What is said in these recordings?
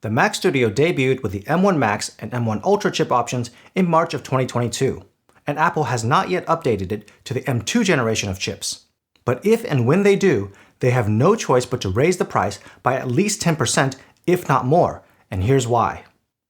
The Mac Studio debuted with the M1 Max and M1 Ultra chip options in March of 2022, and Apple has not yet updated it to the M2 generation of chips. But if and when they do, they have no choice but to raise the price by at least 10%, if not more, and here's why.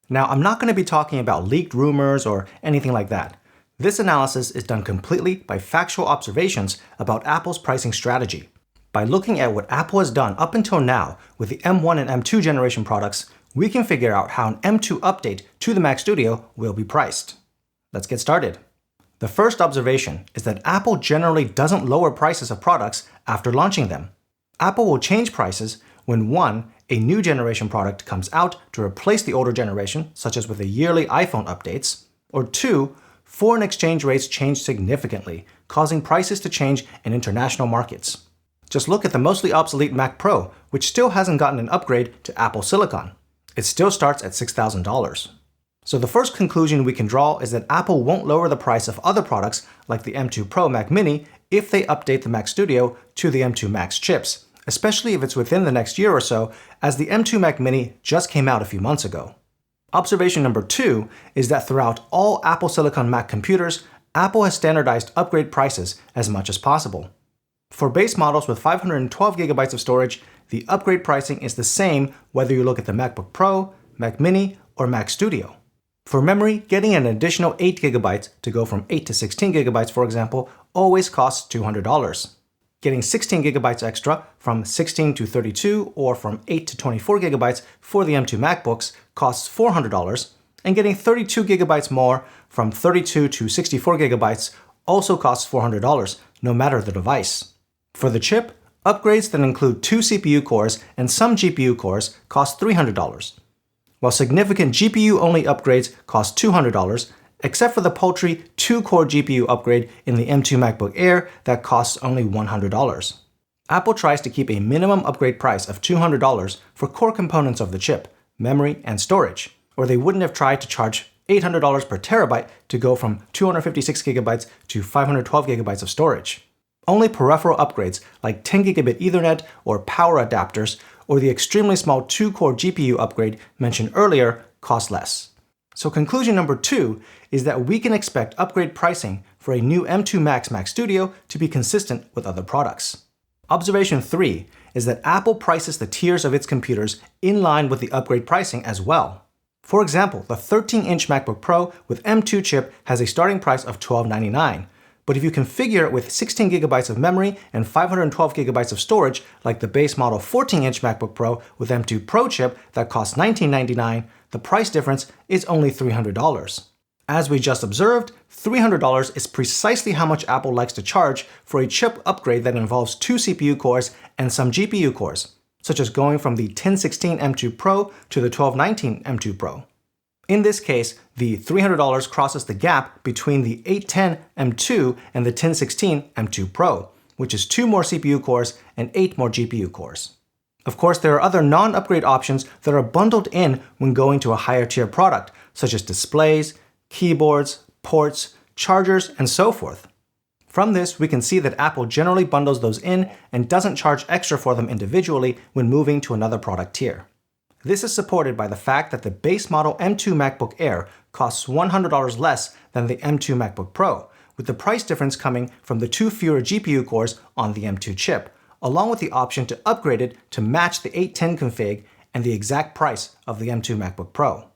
Now, I'm not going to be talking about leaked rumors or anything like that. This analysis is done completely by factual observations about Apple's pricing strategy. By looking at what Apple has done up until now with the M1 and M2 generation products, we can figure out how an M2 update to the Mac Studio will be priced. Let's get started. The first observation is that Apple generally doesn't lower prices of products after launching them. Apple will change prices when 1. A new generation product comes out to replace the older generation, such as with the yearly iPhone updates, or 2. Foreign exchange rates change significantly, causing prices to change in international markets. Just look at the mostly obsolete Mac Pro, which still hasn't gotten an upgrade to Apple Silicon. It still starts at $6,000. So the first conclusion we can draw is that Apple won't lower the price of other products like the M2 Pro Mac Mini if they update the Mac Studio to the M2 Max chips, especially if it's within the next year or so, as the M2 Mac Mini just came out a few months ago. Observation number 2 is that throughout all Apple Silicon Mac computers, Apple has standardized upgrade prices as much as possible. For base models with 512 GB of storage, the upgrade pricing is the same whether you look at the MacBook Pro, Mac Mini, or Mac Studio. For memory, getting an additional 8 GB to go from 8 to 16 GB, for example, always costs $200. Getting 16 GB extra from 16 to 32 or from 8 to 24 GB for the M2 MacBooks costs $400, and getting 32 GB more from 32 to 64 GB also costs $400, no matter the device. For the chip, upgrades that include 2 CPU cores and some GPU cores cost $300, while significant GPU-only upgrades cost $200, except for the paltry 2-core GPU upgrade in the M2 MacBook Air that costs only $100. Apple tries to keep a minimum upgrade price of $200 for core components of the chip, memory, and storage, or they wouldn't have tried to charge $800 per terabyte to go from 256 GB to 512 GB of storage. Only peripheral upgrades like 10 gigabit Ethernet or power adapters or the extremely small 2-core GPU upgrade mentioned earlier cost less. So conclusion number 2 is that we can expect upgrade pricing for a new M2 Max Mac Studio to be consistent with other products. Observation 3 is that Apple prices the tiers of its computers in line with the upgrade pricing as well. For example, the 13-inch MacBook Pro with M2 chip has a starting price of $1299. But if you configure it with 16 GB of memory and 512 GB of storage, like the base model 14-inch MacBook Pro with M2 Pro chip that costs $1999, the price difference is only $300. As we just observed, $300 is precisely how much Apple likes to charge for a chip upgrade that involves 2 CPU cores and some GPU cores, such as going from the 1016 M2 Pro to the 1219 M2 Pro. In this case, the $300 crosses the gap between the 810 M2 and the 1016 M2 Pro, which is 2 more CPU cores and 8 more GPU cores. Of course, there are other non-upgrade options that are bundled in when going to a higher tier product, such as displays, keyboards, ports, chargers, and so forth. From this, we can see that Apple generally bundles those in and doesn't charge extra for them individually when moving to another product tier. This is supported by the fact that the base model M2 MacBook Air costs $100 less than the M2 MacBook Pro, with the price difference coming from the 2 fewer GPU cores on the M2 chip, along with the option to upgrade it to match the 810 config and the exact price of the M2 MacBook Pro.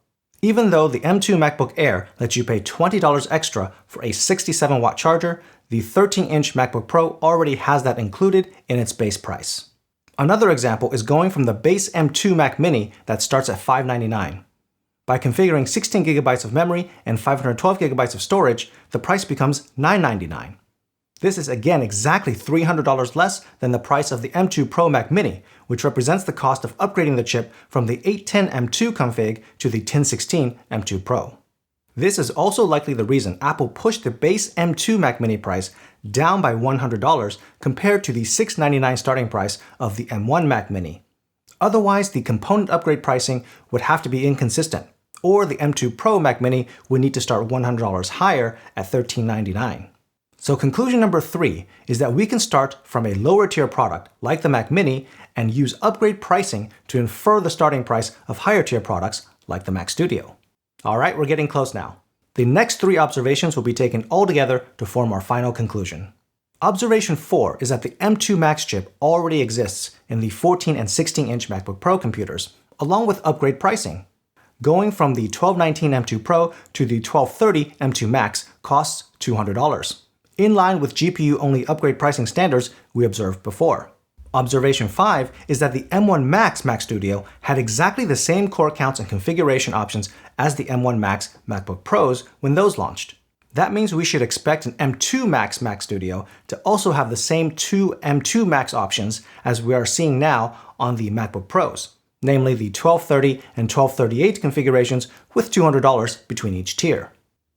Even though the M2 MacBook Air lets you pay $20 extra for a 67-watt charger, the 13-inch MacBook Pro already has that included in its base price. Another example is going from the base M2 Mac Mini that starts at $599. By configuring 16 GB of memory and 512 GB of storage, the price becomes $999. This is again exactly $300 less than the price of the M2 Pro Mac Mini, which represents the cost of upgrading the chip from the 810 M2 config to the 1016 M2 Pro. This is also likely the reason Apple pushed the base M2 Mac Mini price down by $100 compared to the $699 starting price of the M1 Mac Mini. Otherwise, the component upgrade pricing would have to be inconsistent, or the M2 Pro Mac Mini would need to start $100 higher at $1399. So conclusion number 3 is that we can start from a lower tier product like the Mac Mini and use upgrade pricing to infer the starting price of higher tier products like the Mac Studio. All right, we're getting close now. The next 3 observations will be taken all together to form our final conclusion. Observation 4 is that the M2 Max chip already exists in the 14 and 16-inch MacBook Pro computers, along with upgrade pricing. Going from the 1219 M2 Pro to the 1230 M2 Max costs $200, in line with GPU-only upgrade pricing standards we observed before. Observation 5 is that the M1 Max Mac Studio had exactly the same core counts and configuration options as the M1 Max MacBook Pros when those launched. That means we should expect an M2 Max Mac Studio to also have the same 2 M2 Max options as we are seeing now on the MacBook Pros, namely the 1230 and 1238 configurations with $200 between each tier.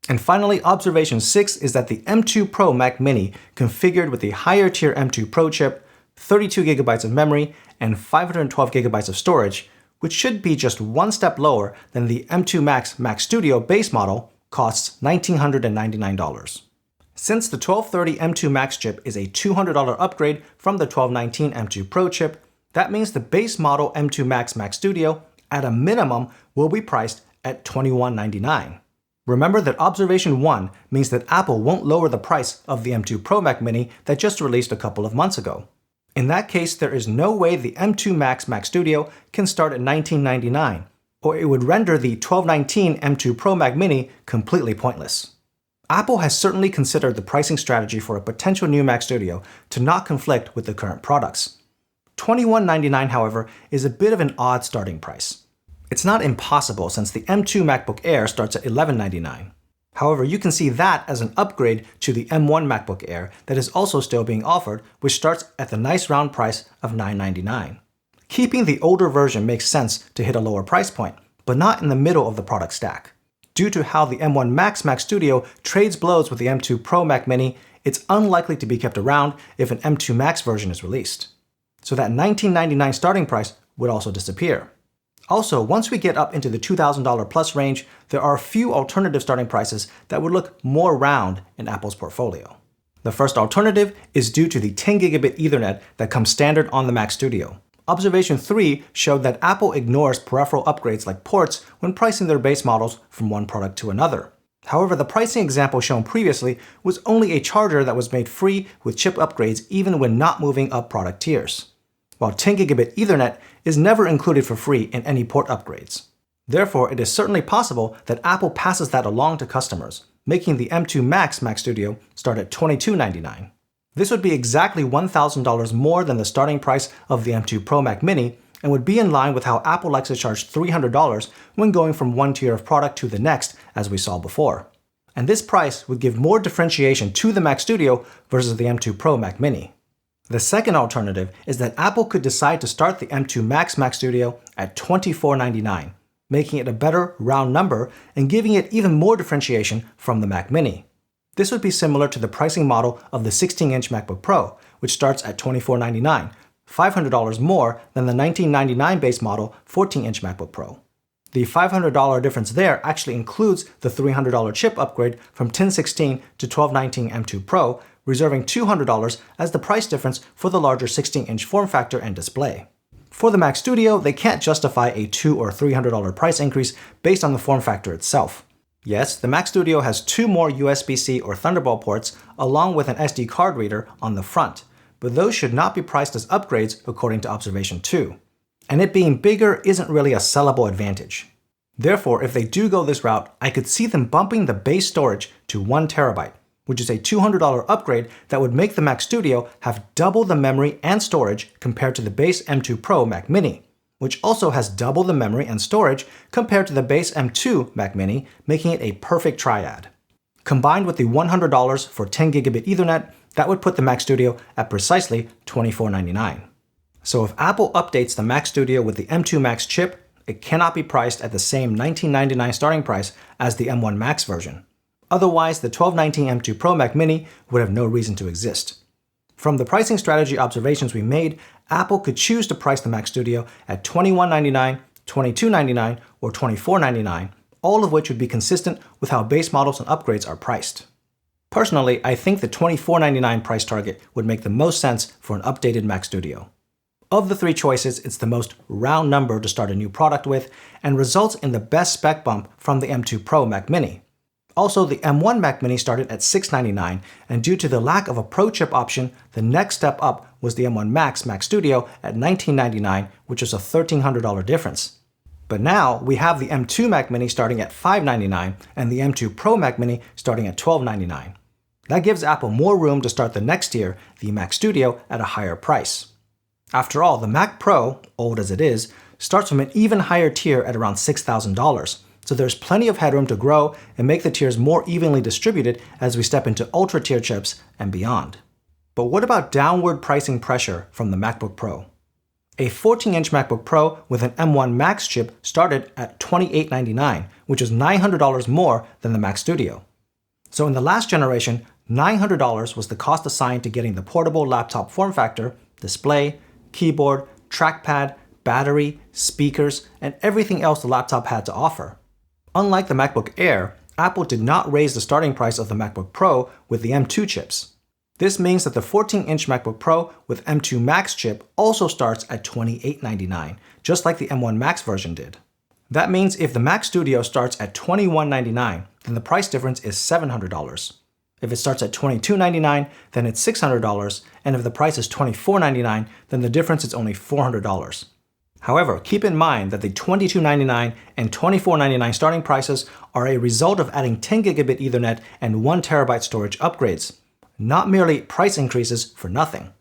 And finally, observation 6 is that the M2 Pro Mac Mini configured with the higher tier M2 Pro chip, 32GB of memory, and 512GB of storage, which should be just one step lower than the M2 Max Mac Studio base model, costs $1,999. Since the 1230 M2 Max chip is a $200 upgrade from the 1219 M2 Pro chip, that means the base model M2 Max Mac Studio, at a minimum, will be priced at $2,199. Remember that observation 1 means that Apple won't lower the price of the M2 Pro Mac Mini that just released a couple of months ago. In that case, there is no way the M2 Max Mac Studio can start at $1,999, or it would render the 1219 M2 Pro Mac Mini completely pointless. Apple has certainly considered the pricing strategy for a potential new Mac Studio to not conflict with the current products. $2,199, however, is a bit of an odd starting price. It's not impossible since the M2 MacBook Air starts at $1,199. However, you can see that as an upgrade to the M1 MacBook Air that is also still being offered, which starts at the nice round price of $999. Keeping the older version makes sense to hit a lower price point, but not in the middle of the product stack. Due to how the M1 Max Mac Studio trades blows with the M2 Pro Mac Mini, it's unlikely to be kept around if an M2 Max version is released. So that $1,999 starting price would also disappear. Also, once we get up into the $2,000 plus range, there are a few alternative starting prices that would look more round in Apple's portfolio. The first alternative is due to the 10 gigabit Ethernet that comes standard on the Mac Studio. Observation 3 showed that Apple ignores peripheral upgrades like ports when pricing their base models from one product to another. However, the pricing example shown previously was only a charger that was made free with chip upgrades even when not moving up product tiers, while 10 gigabit Ethernet is never included for free in any port upgrades. Therefore, it is certainly possible that Apple passes that along to customers, making the M2 Max Mac Studio start at $2,299. This would be exactly $1,000 more than the starting price of the M2 Pro Mac Mini, and would be in line with how Apple likes to charge $300 when going from one tier of product to the next, as we saw before. And this price would give more differentiation to the Mac Studio versus the M2 Pro Mac Mini. The second alternative is that Apple could decide to start the M2 Max Mac Studio at $2,499, making it a better round number and giving it even more differentiation from the Mac Mini. This would be similar to the pricing model of the 16-inch MacBook Pro, which starts at $2,499, $500 more than the $1,999 base model 14-inch MacBook Pro. The $500 difference there actually includes the $300 chip upgrade from 1016 to 1219 M2 Pro, reserving $200 as the price difference for the larger 16-inch form factor and display. For the Mac Studio, they can't justify a $200 or $300 price increase based on the form factor itself. Yes, the Mac Studio has 2 more USB-C or Thunderbolt ports along with an SD card reader on the front, but those should not be priced as upgrades according to observation 2. And it being bigger isn't really a sellable advantage. Therefore, if they do go this route, I could see them bumping the base storage to 1 terabyte, which is a $200 upgrade that would make the Mac Studio have double the memory and storage compared to the base M2 Pro Mac Mini, which also has double the memory and storage compared to the base M2 Mac Mini, making it a perfect triad. Combined with the $100 for 10 gigabit Ethernet, that would put the Mac Studio at precisely $2,499. So if Apple updates the Mac Studio with the M2 Max chip, it cannot be priced at the same $1,999 starting price as the M1 Max version. Otherwise, the 1219 M2 Pro Mac Mini would have no reason to exist. From the pricing strategy observations we made, Apple could choose to price the Mac Studio at $2,199, $2,299, or $2,499, all of which would be consistent with how base models and upgrades are priced. Personally, I think the $24.99 price target would make the most sense for an updated Mac Studio. Of the three choices, it's the most round number to start a new product with and results in the best spec bump from the M2 Pro Mac Mini. Also, the M1 Mac Mini started at $699, and due to the lack of a Pro chip option, the next step up was the M1 Max Mac Studio at $1999, which is a $1,300 difference. But now we have the M2 Mac Mini starting at $599 and the M2 Pro Mac Mini starting at $1299. That gives Apple more room to start the next tier, the Mac Studio, at a higher price. After all, the Mac Pro, old as it is, starts from an even higher tier at around $6,000, so there's plenty of headroom to grow and make the tiers more evenly distributed as we step into ultra-tier chips and beyond. But what about downward pricing pressure from the MacBook Pro? A 14-inch MacBook Pro with an M1 Max chip started at $2899, which is $900 more than the Mac Studio. So in the last generation, $900 was the cost assigned to getting the portable laptop form factor, display, keyboard, trackpad, battery, speakers, and everything else the laptop had to offer. Unlike the MacBook Air, Apple did not raise the starting price of the MacBook Pro with the M2 chips. This means that the 14-inch MacBook Pro with M2 Max chip also starts at $2899, just like the M1 Max version did. That means if the Mac Studio starts at $2199, then the price difference is $700. If it starts at $2299, then it's $600, and if the price is $2499, then the difference is only $400. However, keep in mind that the $2299 and $2499 starting prices are a result of adding 10 gigabit Ethernet and 1 terabyte storage upgrades, not merely price increases for nothing.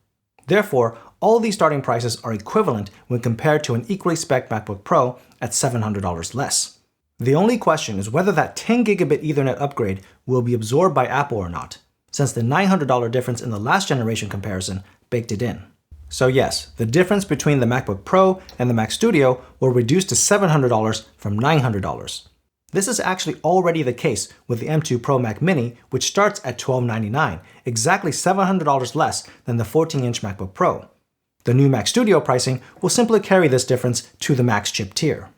Therefore, all these starting prices are equivalent when compared to an equally spec'd MacBook Pro at $700 less. The only question is whether that 10 gigabit Ethernet upgrade will be absorbed by Apple or not, since the $900 difference in the last generation comparison baked it in. So yes, the difference between the MacBook Pro and the Mac Studio will reduce to $700 from $900. This is actually already the case with the M2 Pro Mac Mini, which starts at $1299, exactly $700 less than the 14-inch MacBook Pro. The new Mac Studio pricing will simply carry this difference to the Max chip tier.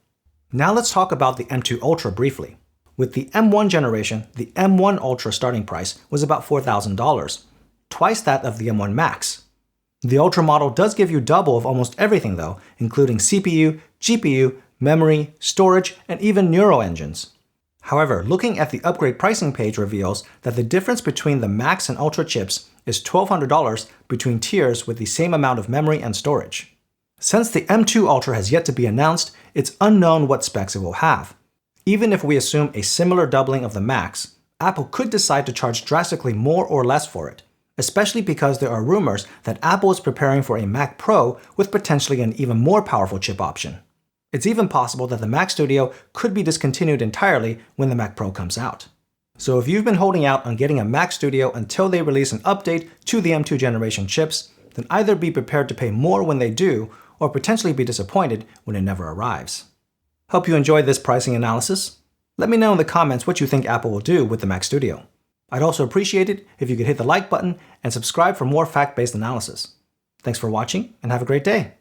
Now let's talk about the M2 Ultra briefly. With the M1 generation, the M1 Ultra starting price was about $4,000, twice that of the M1 Max. The Ultra model does give you double of almost everything though, including CPU, GPU, memory, storage, and even neural engines. However, looking at the upgrade pricing page reveals that the difference between the Max and Ultra chips is $1,200 between tiers with the same amount of memory and storage. Since the M2 Ultra has yet to be announced, it's unknown what specs it will have. Even if we assume a similar doubling of the Max, Apple could decide to charge drastically more or less for it, especially because there are rumors that Apple is preparing for a Mac Pro with potentially an even more powerful chip option. It's even possible that the Mac Studio could be discontinued entirely when the Mac Pro comes out. So if you've been holding out on getting a Mac Studio until they release an update to the M2 generation chips, then either be prepared to pay more when they do, or potentially be disappointed when it never arrives. Hope you enjoyed this pricing analysis. Let me know in the comments what you think Apple will do with the Mac Studio. I'd also appreciate it if you could hit the like button and subscribe for more fact-based analysis. Thanks for watching and have a great day.